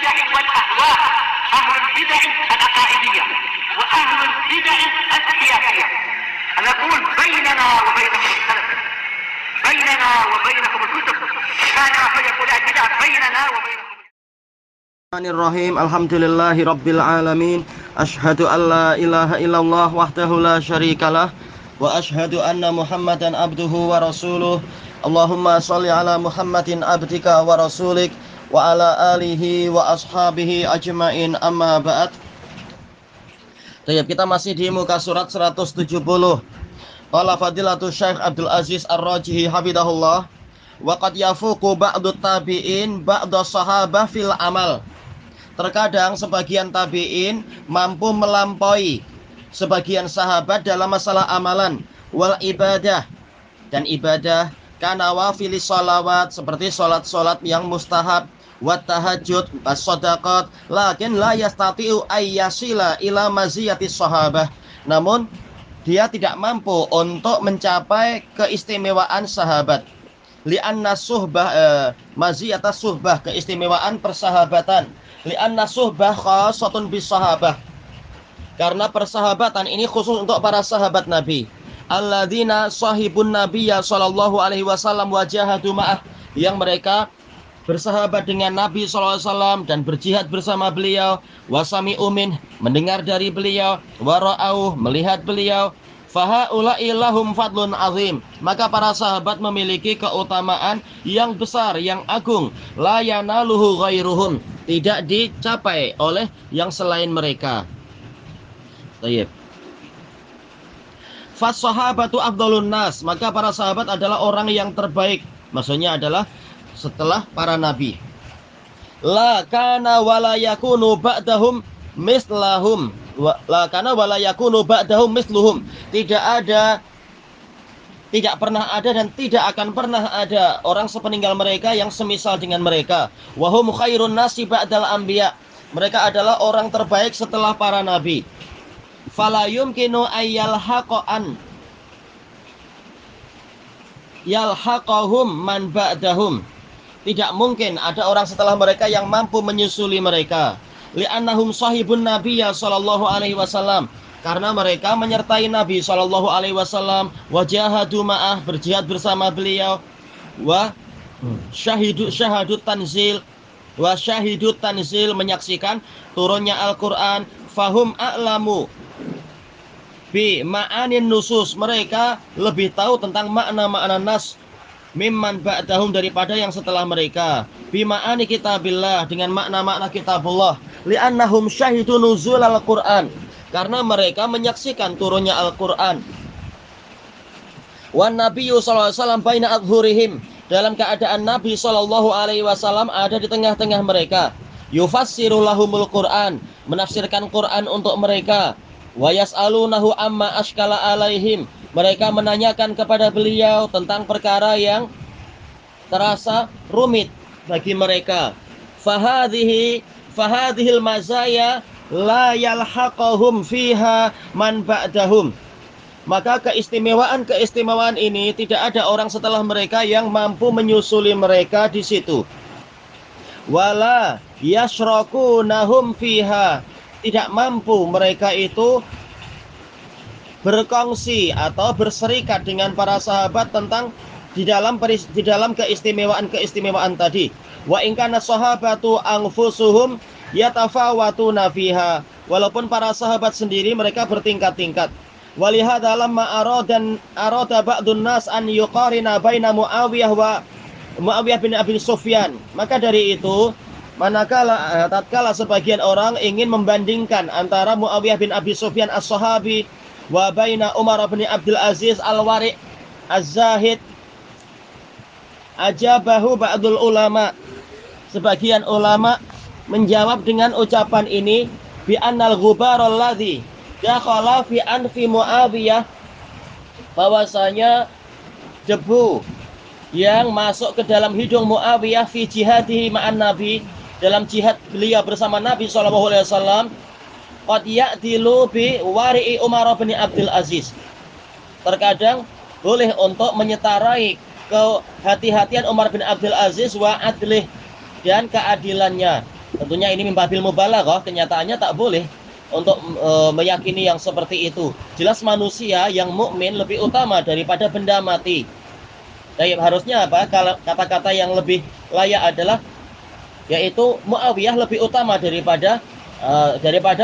البدع والأهواء، أهل البدع العقائدية وأهل البدع السياسية. نقول بيننا وبينكم السلف، بيننا وبينكم الكتب، كان فيقول البدع بيننا وبينكم. Bismillahirrahmanirrahim. Alhamdulillahi rabbil alamin. Asyhadu an la ilaha illallah wahdahu la syarikalah wa asyhadu anna Muhammadan abduhu wa rasuluh. Allahumma shalli ala Muhammadin abdika wa rasulik wa ala alihi wa ashabihi ajmain, amma ba'd. Kita masih di muka surat 170. Qala fadilatul Syekh Abdul Aziz Ar-Rajihi hafidahullah, wa qad yafuqu ba'du tabi'in ba'da sahabah fil amal. Terkadang sebagian tabi'in mampu melampaui sebagian sahabat dalam masalah amalan wal ibadah dan ibadah, kana wafilis sholawat, seperti sholat-sholat yang mustahab, wat tahajud, was shadaqat, lakin la yastati'u ayyasila ila maziyatis sahabah. Namun dia tidak mampu untuk mencapai keistimewaan sahabat. Li'anna suhbah maziyatas suhbah, keistimewaan persahabatan. Li'anna suhbah khasatun bis sahabah, karena persahabatan ini khusus untuk para sahabat Nabi. Alladzina sahibun nabiyya sallallahu alaihi wasallam wa jahadu ma'ah, yang mereka bersahabat dengan Nabi sallallahu alaihi wasallam dan berjihad bersama beliau. Wasami umin, mendengar dari beliau. Wara'au, melihat beliau. Fahaula'i lahum fadlun azim, maka para sahabat memiliki keutamaan yang besar, yang agung. La yanaluhu ghairuhum, tidak dicapai oleh yang selain mereka. Baik. Fas sahabatu afdalun nas, maka para sahabat adalah orang yang terbaik. Maksudnya adalah setelah para nabi. La kana wala yakunu ba'dahum mislahum, la kana wala yakunu ba'dahum misluhum. Tidak pernah ada dan tidak akan pernah ada orang sepeninggal mereka yang semisal dengan mereka. Wahum khairun nasi ba'dal anbiya, mereka adalah orang terbaik setelah para nabi. Fala yumkinu ayyalhaqan yalhaqahum man ba'dahum, tidak mungkin ada orang setelah mereka yang mampu menyusuli mereka. Li'annahum sahibun nabiyya sallallahu alaihi wasallam, karena mereka menyertai Nabi sallallahu alaihi wasallam. Wa jahadu ma'ah, berjihad bersama beliau. Wa syahidut tanzil, wa syahidut tanzil, menyaksikan turunnya Al-Qur'an. Fahum a'lamu bi ma'anin nusus, mereka lebih tahu tentang makna-makna nas mimman ba'dahum, daripada yang setelah mereka. Bi ma'ani kitabillah, dengan makna-makna kitabullah. Li'annahum syahidu nuzul al-Qur'an, karena mereka menyaksikan turunnya Al-Qur'an. Wan nabiyyu sallallahu alaihi wasallam baina adhurihim, dalam keadaan Nabi sallallahu alaihi wasallam ada di tengah-tengah mereka. Yufassiru lahumul Qur'an, menafsirkan Qur'an untuk mereka. Wa yas'alunahu amma ashkala alaihim, mereka menanyakan kepada beliau tentang perkara yang terasa rumit bagi mereka. Fahadhil mazaya la yalhaqahum fiha man ba'dahum, maka keistimewaan ini tidak ada orang setelah mereka yang mampu menyusuli mereka di situ. Wala yashrakunahum fiha, tidak mampu mereka itu berkongsi atau berserikat dengan para sahabat tentang di dalam keistimewaan tadi. Wa in kana sahabatu anfusuhum yatafawatuna fiha, walaupun para sahabat sendiri mereka bertingkat-tingkat. Walihada lamma arada ba'dun nas an yuqarina baina Muawiyah bin Abi Sufyan, maka dari itu tatkala sebagian orang ingin membandingkan antara Muawiyah bin Abi Sufyan as-sahabi wa baina Umar bin Abdul Aziz al-Wari' az-Zahid, ajabahu ba'dul ulama, sebagian ulama menjawab dengan ucapan ini, bi annal ghubar alladhi dakhala fi anfi Muawiyah, bahwasanya debu yang masuk ke dalam hidung Muawiyah fi jihadihi ma'an Nabi, dalam jihad beliau bersama Nabi sallallahu alaihi wasallam, qad ya'dilu bi wari'i Umar bin Abdul Aziz, terkadang boleh untuk menyetarai kehati-hatian Umar bin Abdul Aziz wa adlih, dan keadilannya. Tentunya ini mimbabil mubalaghah, kenyataannya tak boleh untuk meyakini yang seperti itu. Jelas manusia yang mukmin lebih utama daripada benda mati. Jadi harusnya apa? Kalau kata-kata yang lebih layak adalah yaitu Muawiyah lebih utama daripada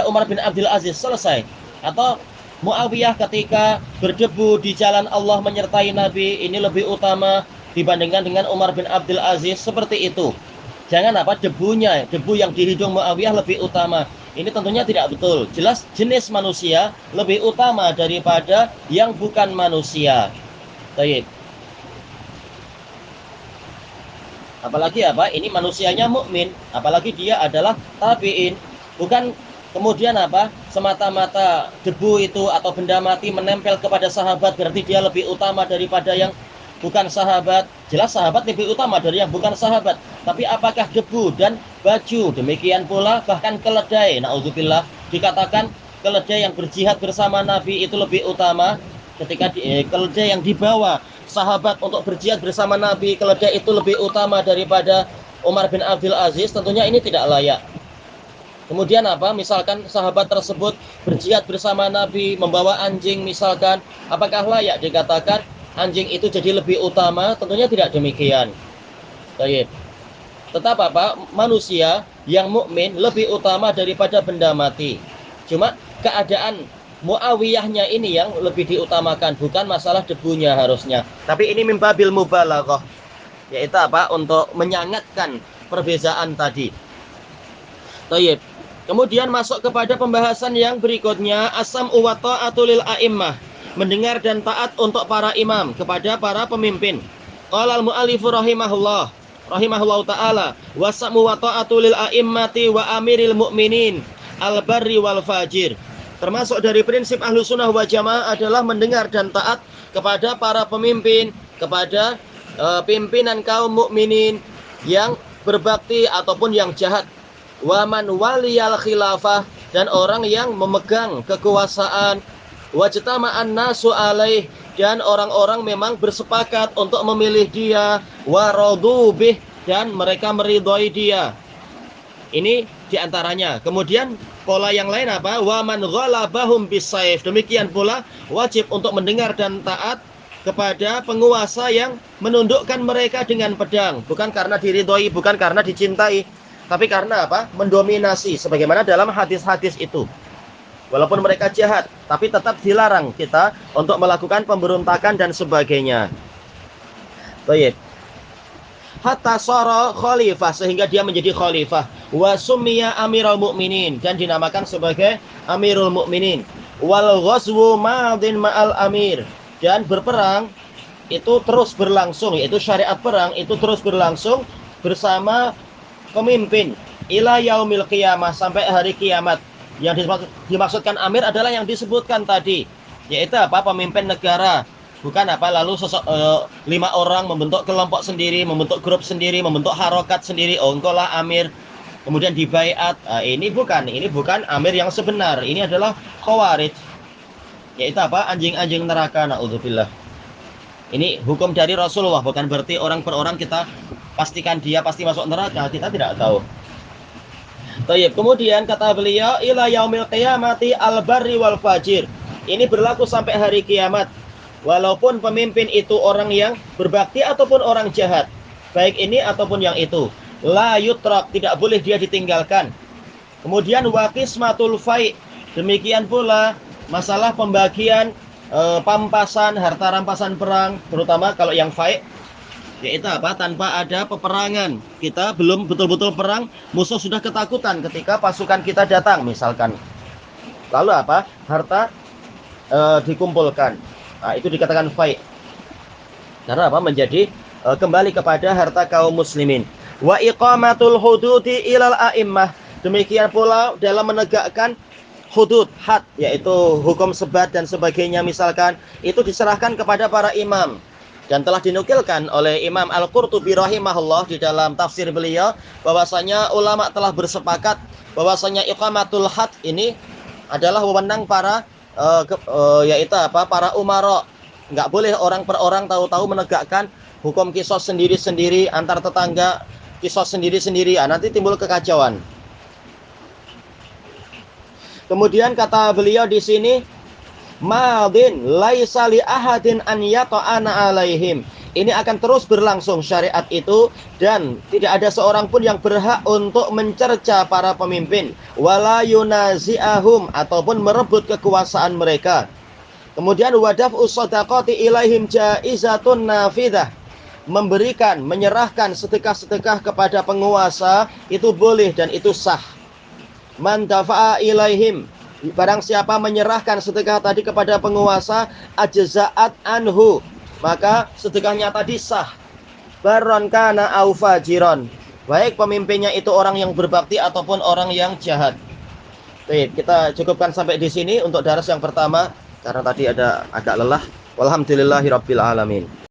Umar bin Abdul Aziz, selesai. Atau Muawiyah ketika berdebu di jalan Allah menyertai Nabi ini lebih utama dibandingkan dengan Umar bin Abdul Aziz, seperti itu. Jangan apa debu yang di hidung Muawiyah lebih utama. Ini tentunya tidak betul. Jelas jenis manusia lebih utama daripada yang bukan manusia. Baik. Apalagi apa? Ini manusianya mukmin, apalagi dia adalah tabi'in. Bukan kemudian apa? Semata-mata debu itu atau benda mati menempel kepada sahabat berarti dia lebih utama daripada yang bukan sahabat. Jelas sahabat lebih utama dari yang bukan sahabat. Tapi apakah debu dan baju? Demikian pula bahkan keledai. Na'udzubillah, dikatakan keledai yang berjihad bersama Nabi itu lebih utama. Ketika keledai yang dibawa sahabat untuk berjihad bersama Nabi, keledai itu lebih utama daripada Umar bin Abdul Aziz. Tentunya ini tidak layak. Kemudian apa? Misalkan sahabat tersebut berjihad bersama Nabi membawa anjing misalkan, apakah layak dikatakan anjing itu jadi lebih utama? Tentunya tidak demikian. Baik. Tetap apa? Manusia yang mukmin lebih utama daripada benda mati. Cuma keadaan Muawiyahnya ini yang lebih diutamakan, bukan masalah debunya harusnya. Tapi ini mimbabil mubalaghah, yaitu apa? Untuk menyangatkan perbedaan tadi. Baik. Kemudian masuk kepada pembahasan yang berikutnya, as-sam'u wa ta'atu lil a'immah, mendengar dan taat untuk para imam, kepada para pemimpin. Qala al-mu'allifu rahimahullah ta'ala, was-sam'u wa ta'atu lil a'immati wa amiril mu'minin al-barri wal fajir. Termasuk dari prinsip ahlu sunnah wal jamaah adalah mendengar dan taat kepada para pemimpin, kepada pimpinan kaum mukminin yang berbakti ataupun yang jahat. Waman waliyal khilafah, dan orang yang memegang kekuasaan. Wajtama'an nasu alaih, dan orang-orang memang bersepakat untuk memilih dia. Waradu bih, dan mereka meridhoi dia. Ini diantaranya. Kemudian pola yang lain apa? Waman ghalabahum bisayf. Demikian pula wajib untuk mendengar dan taat kepada penguasa yang menundukkan mereka dengan pedang, bukan karena diridhoi, bukan karena dicintai, tapi karena apa? Mendominasi, sebagaimana dalam hadis-hadis itu. Walaupun mereka jahat, tapi tetap dilarang kita untuk melakukan pemberontakan dan sebagainya. Baik. Hatta sara khalifah, sehingga dia menjadi khalifah. Wa summiya amirul mukminin, dan dinamakan sebagai amirul mukminin. Wal ghazwu madin ma'al amir, dan berperang itu terus berlangsung, yaitu syariat perang itu terus berlangsung bersama pemimpin ila yaumil qiyamah, sampai hari kiamat. Yang dimaksudkan amir adalah yang disebutkan tadi, yaitu apa? Pemimpin negara. Bukan apa lalu 5 orang membentuk kelompok sendiri, membentuk grup sendiri, membentuk harokat sendiri. Oh, engkau lah amir, kemudian dibaiat. Ini bukan amir yang sebenar. Ini adalah khawarij, yaitu apa? Anjing-anjing neraka. Na'udzubillah. Ini hukum dari Rasulullah, bukan berarti orang per orang kita pastikan dia pasti masuk neraka. Kita tidak tahu. Baik, kemudian kata beliau ila yaumil qiyamati al-barri wal fajir. Ini berlaku sampai hari kiamat. Walaupun pemimpin itu orang yang berbakti ataupun orang jahat, baik ini ataupun yang itu, la yutrak, tidak boleh dia ditinggalkan. Kemudian wa qismatul fai', demikian pula masalah pembagian pampasan, harta rampasan perang, terutama kalau yang fai', yaitu apa? Tanpa ada peperangan, kita belum betul-betul perang, musuh sudah ketakutan ketika pasukan kita datang misalkan, lalu apa? Harta dikumpulkan. Nah, itu dikatakan fai'. Karena apa? Menjadi kembali kepada harta kaum muslimin. Wa iqamatul hududi ilal a'immah. Demikian pula dalam menegakkan hudud, had, yaitu hukum sebat dan sebagainya misalkan, itu diserahkan kepada para imam. Dan telah dinukilkan oleh Imam Al-Qurtubi rahimahullah di dalam tafsir beliau bahwasanya ulama telah bersepakat bahwasanya iqamatul had ini adalah wewenang para yaitu apa? Para umara. Enggak boleh orang per orang tahu-tahu menegakkan hukum qisas sendiri-sendiri antar tetangga, kisos sendiri-sendirian, nanti timbul kekacauan. Kemudian kata beliau di sini, madin laisa li ahadin an yata'ana alaihim. Ini akan terus berlangsung syariat itu, dan tidak ada seorang pun yang berhak untuk mencerca para pemimpin, wala yunazi'ahum, ataupun merebut kekuasaan mereka. Kemudian wadaf'us shadaqati ilaihim jaizatun nafidah. Memberikan, menyerahkan sedekah-sedekah kepada penguasa itu boleh dan itu sah. Man dafa'a ilaihim, barang siapa menyerahkan sedekah tadi kepada penguasa, ajza'at anhu, maka sedekahnya tadi sah. Baron kana au fajiron, baik pemimpinnya itu orang yang berbakti ataupun orang yang jahat. Baik, kita cukupkan sampai di sini untuk daras yang pertama karena tadi ada agak lelah. Walhamdulillahirabbil alamin.